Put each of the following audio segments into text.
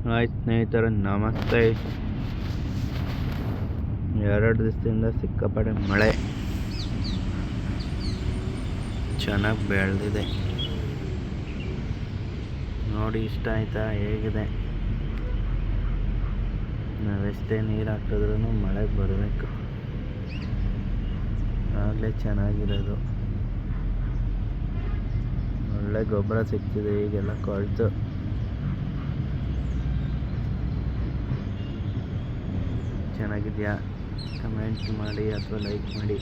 Hi ಸ್ನೇಹಿತರೆ, ನಮಸ್ತೆ. 2 ದಿವಸದಿಂದ ಸಿಕ್ಕಾಪಟ್ಟೆ ಮಳೆ ಚೆನ್ನಾಗಿ ಬೆಳೆದಿದೆ ನೋಡಿ. ಇಷ್ಟ ಆಯ್ತಾ? ಹೇಗಿದೆ? ನಾವೆಷ್ಟೇ ನೀರು ಹಾಕಿದ್ರೂ ಮಳೆ ಬರಬೇಕು, ಆಗಲೇ ಚೆನ್ನಾಗಿರೋದು. ಒಳ್ಳೆ ಗೊಬ್ಬರ ಸಿಗ್ತಿದೆ. ಈಗೆಲ್ಲ ಕೊಳ್ತು. ಚೆನ್ನಾಗಿದೆಯಾ? ಕಮೆಂಟ್ ಮಾಡಿ ಅಥವಾ ಲೈಕ್ ಮಾಡಿ.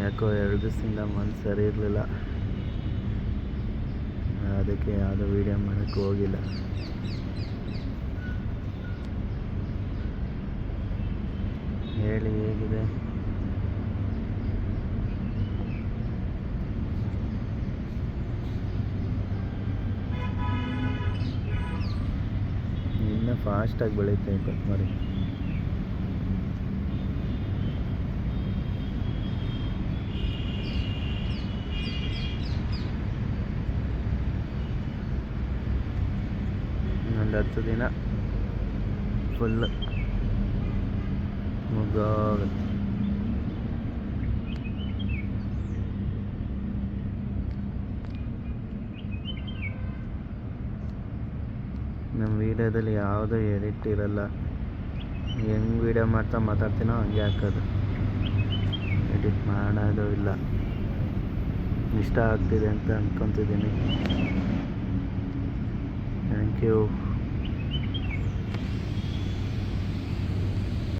ಯಾಕೋ 2 ದಿವಸದಿಂದ ಮನಸ್ಸು ಸರಿ ಇರಲಿಲ್ಲ, ಅದಕ್ಕೆ ಯಾವುದೋ ವಿಡಿಯೋ ಮಾಡೋಕ್ಕೆ ಹೋಗಿಲ್ಲ. ಹೇಳಿ, ಹೇಗಿದೆ? ಇನ್ನೂ ಫಾಸ್ಟಾಗಿ ಬೆಳೀತೆ ಕೊತ್ತಂಬರಿ. ಒಂದು 10 ದಿನ ಫುಲ್ ಮುಗ್ದೋಗುತ್ತೆ. ನಮ್ಮ ವೀಡಿಯೋದಲ್ಲಿ ಯಾವುದೂ ಎಡಿಟ್ ಇರಲ್ಲ. ಹೆಂಗೆ ವೀಡಿಯೋ ಮಾತಾಡ್ತೀನೋ ಹಂಗೆ ಹಾಕೋದು, ಎಡಿಟ್ ಮಾಡೋದು ಇಲ್ಲ. ಇಷ್ಟ ಆಗ್ತಿದೆ ಅಂತ ಅಂದ್ಕೊತಿದ್ದೀನಿ. Thank you.